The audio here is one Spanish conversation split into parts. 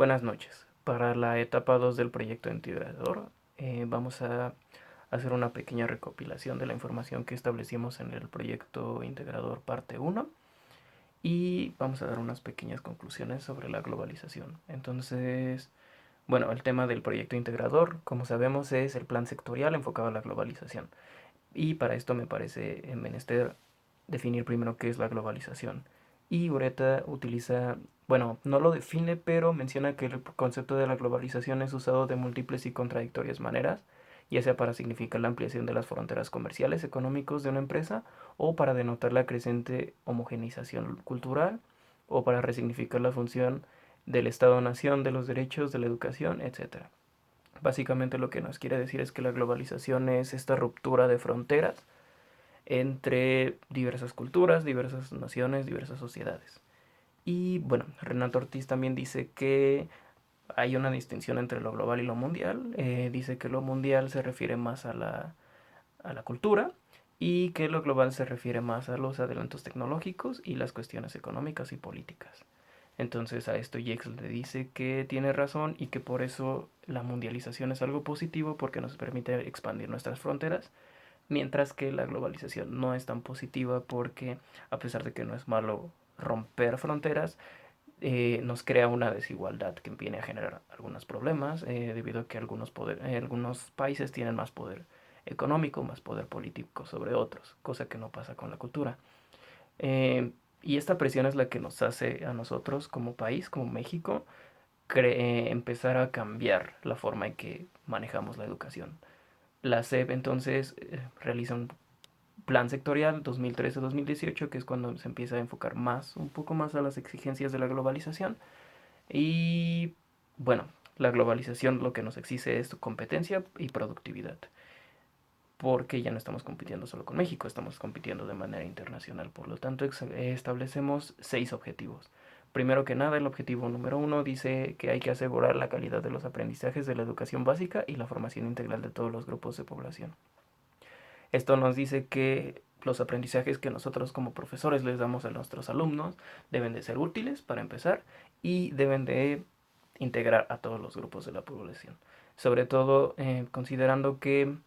Buenas noches. Para la etapa 2 del proyecto integrador, vamos a hacer una pequeña recopilación de la información que establecimos en el proyecto integrador parte uno y vamos a dar unas pequeñas conclusiones sobre la globalización. Entonces, bueno, el tema del proyecto integrador, como sabemos, es el plan sectorial enfocado a la globalización. Y para esto me parece menester definir primero qué es la globalización. Y Ureta utiliza, bueno, no lo define, pero menciona que el concepto de la globalización es usado de múltiples y contradictorias maneras, ya sea para significar la ampliación de las fronteras comerciales, económicos de una empresa, o para denotar la creciente homogeneización cultural, o para resignificar la función del Estado-nación, de los derechos, de la educación, etcétera. Básicamente lo que nos quiere decir es que la globalización es esta ruptura de fronteras entre diversas culturas, diversas naciones, diversas sociedades. Y bueno, Renato Ortiz también dice que hay una distinción entre lo global y lo mundial. Dice que lo mundial se refiere más a la cultura y que lo global se refiere más a los adelantos tecnológicos y las cuestiones económicas y políticas. Entonces a esto Jex le dice que tiene razón y que por eso la mundialización es algo positivo porque nos permite expandir nuestras fronteras, mientras que la globalización no es tan positiva porque a pesar de que no es malo romper fronteras, nos crea una desigualdad que viene a generar algunos problemas debido a que algunos países tienen más poder económico, más poder político sobre otros, cosa que no pasa con la cultura. Eh, y esta presión es la que nos hace a nosotros como país, como México, empezar a cambiar la forma en que manejamos la educación. La SEP entonces realiza un plan sectorial 2013-2018, que es cuando se empieza a enfocar más, un poco más a las exigencias de la globalización. Y bueno, la globalización lo que nos exige es competencia y productividad, porque ya no estamos compitiendo solo con México, estamos compitiendo de manera internacional. Por lo tanto, establecemos 6 objetivos. Primero que nada, el objetivo número 1 dice que hay que asegurar la calidad de los aprendizajes de la educación básica y la formación integral de todos los grupos de población. Esto nos dice que los aprendizajes que nosotros como profesores les damos a nuestros alumnos deben de ser útiles para empezar y deben de integrar a todos los grupos de la población. Sobre todo considerando que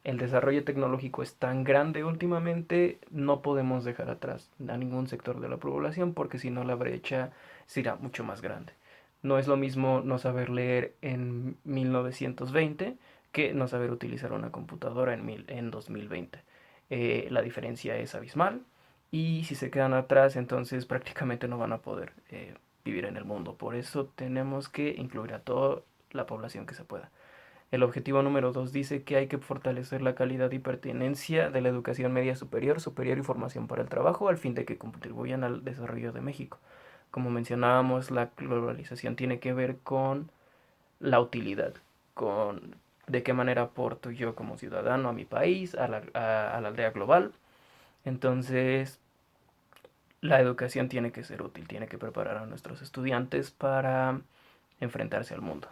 el desarrollo tecnológico es tan grande últimamente, no podemos dejar atrás a ningún sector de la población porque si no la brecha será mucho más grande. No es lo mismo no saber leer en 1920 que no saber utilizar una computadora en 2020. La diferencia es abismal y si se quedan atrás entonces prácticamente no van a poder vivir en el mundo. Por eso tenemos que incluir a toda la población que se pueda. El objetivo número 2 dice que hay que fortalecer la calidad y pertinencia de la educación media superior, superior y formación para el trabajo al fin de que contribuyan al desarrollo de México. Como mencionábamos, la globalización tiene que ver con la utilidad, con de qué manera aporto yo como ciudadano a mi país, a la aldea global. Entonces, la educación tiene que ser útil, tiene que preparar a nuestros estudiantes para enfrentarse al mundo.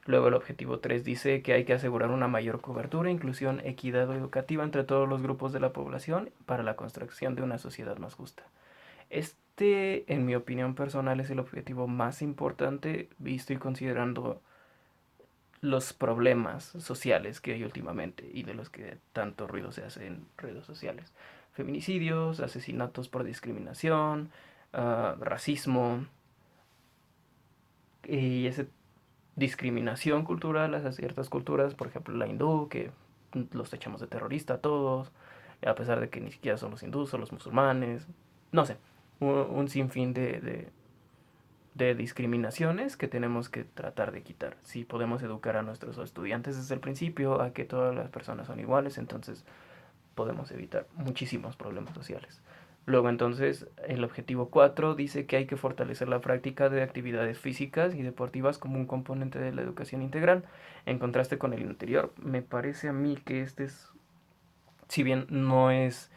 Luego el objetivo 3 dice que hay que asegurar una mayor cobertura, inclusión, equidad educativa entre todos los grupos de la población para la construcción de una sociedad más justa. Este, en mi opinión personal, es el objetivo más importante visto y considerando los problemas sociales que hay últimamente y de los que tanto ruido se hace en redes sociales. Feminicidios, asesinatos por discriminación, racismo y esa discriminación cultural hacia ciertas culturas, por ejemplo la hindú, que los echamos de terrorista a todos, a pesar de que ni siquiera son los hindúes, son los musulmanes, no sé, un sinfín de discriminaciones que tenemos que tratar de quitar. Si podemos educar a nuestros estudiantes desde el principio a que todas las personas son iguales, entonces podemos evitar muchísimos problemas sociales. Luego entonces el objetivo 4 dice que hay que fortalecer la práctica de actividades físicas y deportivas como un componente de la educación integral. En contraste con el anterior, me parece a mí que este es, si bien no es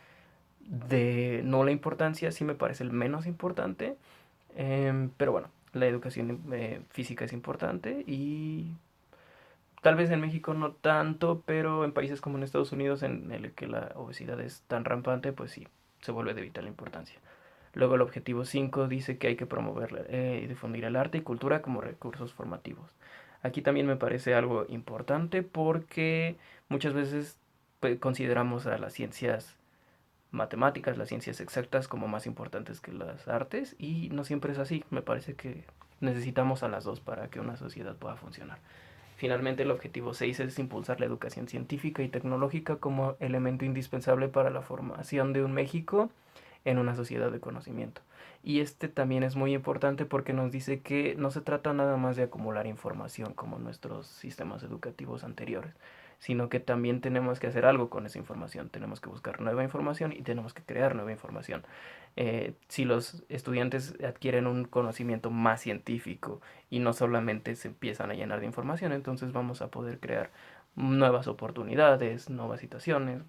de no la importancia, sí me parece el menos importante. Pero bueno, la educación física es importante y tal vez en México no tanto, pero en países como en Estados Unidos, en el que la obesidad es tan rampante, pues sí, se vuelve de vital importancia. Luego el objetivo 5 dice que hay que promover y difundir el arte y cultura como recursos formativos. Aquí también me parece algo importante porque muchas veces pues, consideramos a las ciencias matemáticas, las ciencias exactas como más importantes que las artes y no siempre es así. Me parece que necesitamos a las dos para que una sociedad pueda funcionar. Finalmente, el objetivo 6 es impulsar la educación científica y tecnológica como elemento indispensable para la formación de un México en una sociedad de conocimiento. Y este también es muy importante porque nos dice que no se trata nada más de acumular información como nuestros sistemas educativos anteriores, sino que también tenemos que hacer algo con esa información. Tenemos que buscar nueva información y tenemos que crear nueva información. Si los estudiantes adquieren un conocimiento más científico y no solamente se empiezan a llenar de información, entonces vamos a poder crear nuevas oportunidades, nuevas situaciones,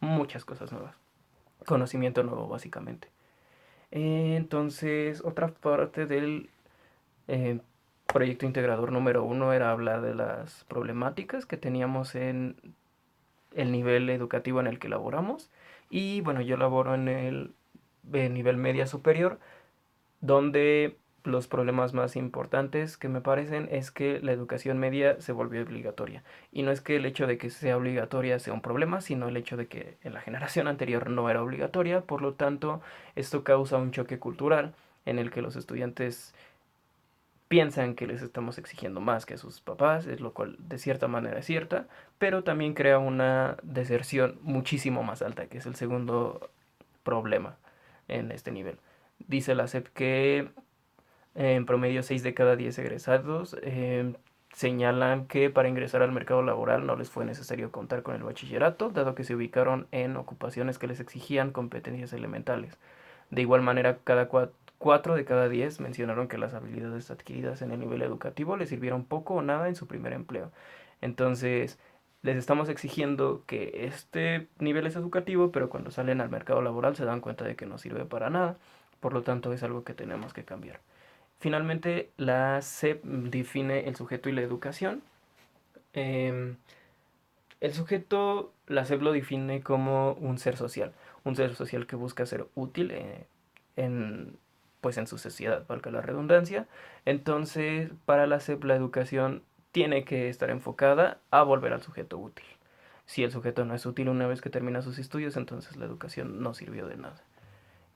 muchas cosas nuevas. Conocimiento nuevo, básicamente. Entonces, otra parte del eh, proyecto integrador número uno era hablar de las problemáticas que teníamos en el nivel educativo en el que laboramos. Y bueno, yo laboro en el nivel media superior, donde los problemas más importantes que me parecen es que la educación media se volvió obligatoria. Y no es que el hecho de que sea obligatoria sea un problema, sino el hecho de que en la generación anterior no era obligatoria. Por lo tanto, esto causa un choque cultural en el que los estudiantes piensan que les estamos exigiendo más que a sus papás, es lo cual de cierta manera es cierta, pero también crea una deserción muchísimo más alta, que es el segundo problema en este nivel. Dice la SEP que en promedio 6 de cada 10 egresados señalan que para ingresar al mercado laboral no les fue necesario contar con el bachillerato, dado que se ubicaron en ocupaciones que les exigían competencias elementales. De igual manera, 4 de cada 10 mencionaron que las habilidades adquiridas en el nivel educativo les sirvieron poco o nada en su primer empleo. Entonces, les estamos exigiendo que este nivel es educativo, pero cuando salen al mercado laboral se dan cuenta de que no sirve para nada. Por lo tanto, es algo que tenemos que cambiar. Finalmente, la SEP define el sujeto y la educación. Eh, el sujeto, la SEP lo define como un ser social que busca ser útil en, pues en su sociedad, valga la redundancia. Entonces, para la SEP, la educación tiene que estar enfocada a volver al sujeto útil. Si el sujeto no es útil una vez que termina sus estudios, entonces la educación no sirvió de nada.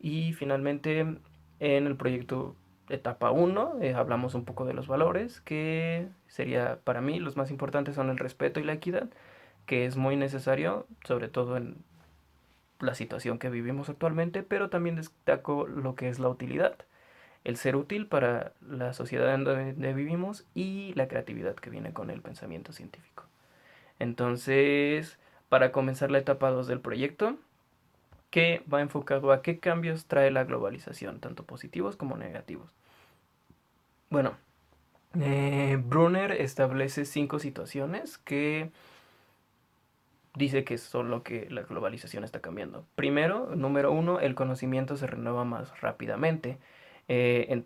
Y finalmente, en el proyecto etapa uno hablamos un poco de los valores, que sería para mí los más importantes son el respeto y la equidad, que es muy necesario, sobre todo en la situación que vivimos actualmente, pero también destaco lo que es la utilidad, el ser útil para la sociedad en donde vivimos y la creatividad que viene con el pensamiento científico. Entonces, para comenzar la etapa 2 del proyecto, que va enfocado a qué cambios trae la globalización, tanto positivos como negativos. Bueno, Brunner establece 5 situaciones que dice que son lo que la globalización está cambiando. Primero, número uno, el conocimiento se renueva más rápidamente.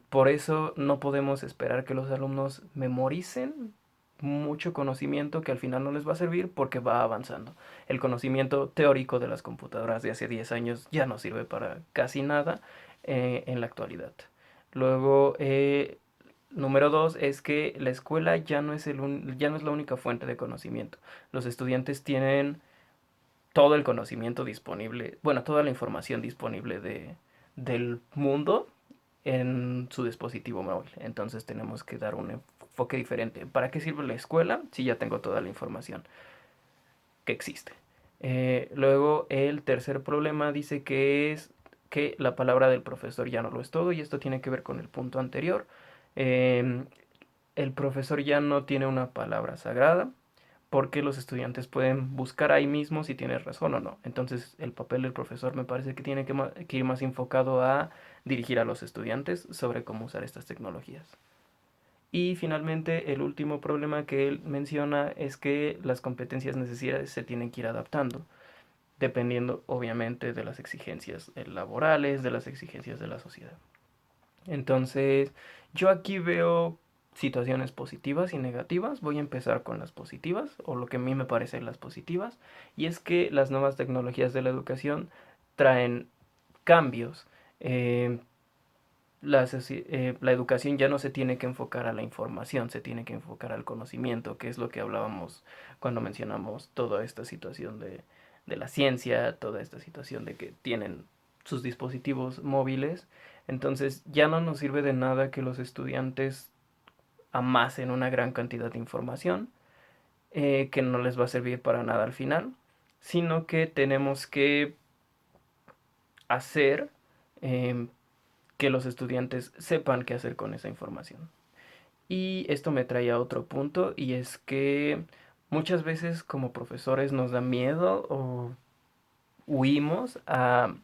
Por eso no podemos esperar que los alumnos memoricen mucho conocimiento que al final no les va a servir porque va avanzando. El conocimiento teórico de las computadoras de hace 10 años ya no sirve para casi nada en la actualidad. Luego, número dos es que la escuela ya no es, ya no es la única fuente de conocimiento. Los estudiantes tienen todo el conocimiento disponible, bueno, toda la información disponible del mundo en su dispositivo móvil. Entonces tenemos que dar un enfoque diferente. ¿Para qué sirve la escuela si ya tengo toda la información que existe? Luego el tercer problema dice que es que la palabra del profesor ya no lo es todo y esto tiene que ver con el punto anterior. Eh, el profesor ya no tiene una palabra sagrada porque los estudiantes pueden buscar ahí mismo si tienes razón o no. Entonces el papel del profesor me parece que tiene que ir más enfocado a dirigir a los estudiantes sobre cómo usar estas tecnologías. Y finalmente el último problema que él menciona es que las competencias necesarias se tienen que ir adaptando, dependiendo obviamente de las exigencias laborales, de las exigencias de la sociedad. Entonces, yo aquí veo situaciones positivas y negativas. Voy a empezar con las positivas, o lo que a mí me parecen las positivas, y es que las nuevas tecnologías de la educación traen cambios Eh, la educación ya no se tiene que enfocar a la información, se tiene que enfocar al conocimiento, que es lo que hablábamos cuando mencionamos toda esta situación de la ciencia, toda esta situación de que tienen sus dispositivos móviles. Entonces ya no nos sirve de nada que los estudiantes amasen una gran cantidad de información, que no les va a servir para nada al final, sino que tenemos que hacer eh, que los estudiantes sepan qué hacer con esa información. Y esto me trae a otro punto, y es que muchas veces como profesores nos da miedo o huimos a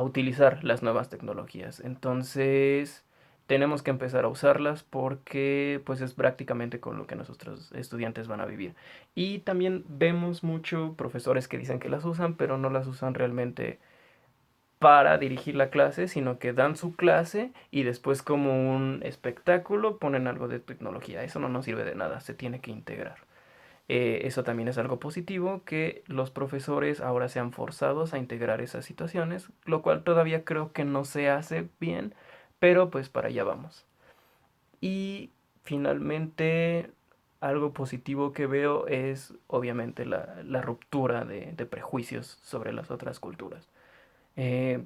utilizar las nuevas tecnologías. Entonces tenemos que empezar a usarlas porque pues es prácticamente con lo que nuestros estudiantes van a vivir. Y también vemos mucho profesores que dicen que las usan, pero no las usan realmente para dirigir la clase, sino que dan su clase y después como un espectáculo ponen algo de tecnología. Eso no nos sirve de nada, se tiene que integrar. Eso también es algo positivo, que los profesores ahora sean forzados a integrar esas situaciones, lo cual todavía creo que no se hace bien, pero pues para allá vamos. Y finalmente, algo positivo que veo es obviamente la ruptura de prejuicios sobre las otras culturas. Eh,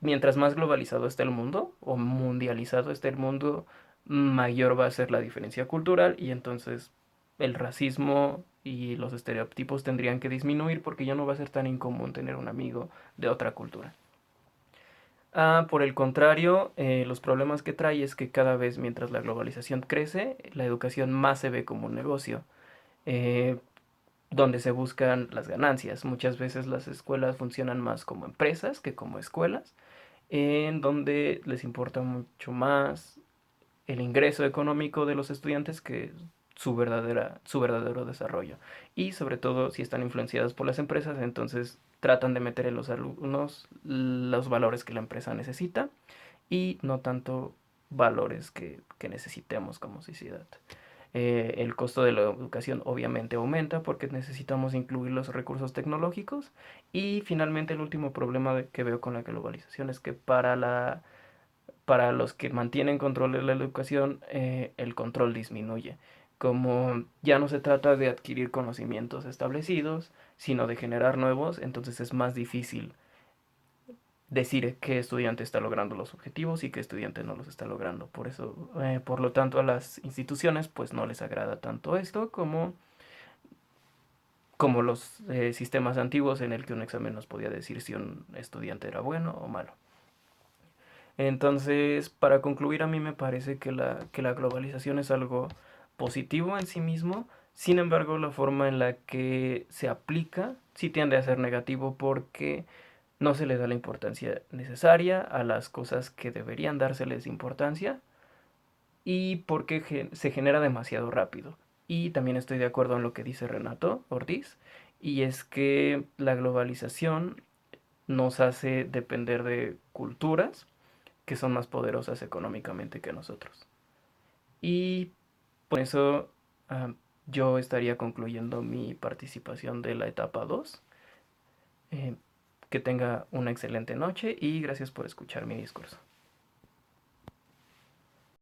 Mientras más globalizado esté el mundo o mundializado esté el mundo, mayor va a ser la diferencia cultural, y entonces el racismo y los estereotipos tendrían que disminuir porque ya no va a ser tan incomún tener un amigo de otra cultura. Por el contrario, los problemas que trae es que cada vez mientras la globalización crece, la educación más se ve como un negocio, eh, donde se buscan las ganancias. Muchas veces las escuelas funcionan más como empresas que como escuelas, en donde les importa mucho más el ingreso económico de los estudiantes que su verdadero desarrollo. Y sobre todo si están influenciadas por las empresas, entonces tratan de meter en los alumnos los valores que la empresa necesita y no tanto valores que necesitemos como sociedad. El costo de la educación obviamente aumenta porque necesitamos incluir los recursos tecnológicos. Y finalmente el último problema que veo con la globalización es que para los que mantienen control de la educación, el control disminuye. Como ya no se trata de adquirir conocimientos establecidos, sino de generar nuevos, entonces es más difícil decir qué estudiante está logrando los objetivos y qué estudiante no los está logrando. Por eso, por lo tanto, a las instituciones pues no les agrada tanto esto como los sistemas antiguos en el que un examen nos podía decir si un estudiante era bueno o malo. Entonces, para concluir, a mí me parece que la globalización es algo positivo en sí mismo. Sin embargo, la forma en la que se aplica sí tiende a ser negativo porque no se le da la importancia necesaria a las cosas que deberían dárseles importancia, y porque se genera demasiado rápido. Y también estoy de acuerdo en lo que dice Renato Ortiz, y es que la globalización nos hace depender de culturas que son más poderosas económicamente que nosotros. Y por eso ah, yo estaría concluyendo mi participación de la etapa 2. Eh, que tenga una excelente noche y gracias por escuchar mi discurso.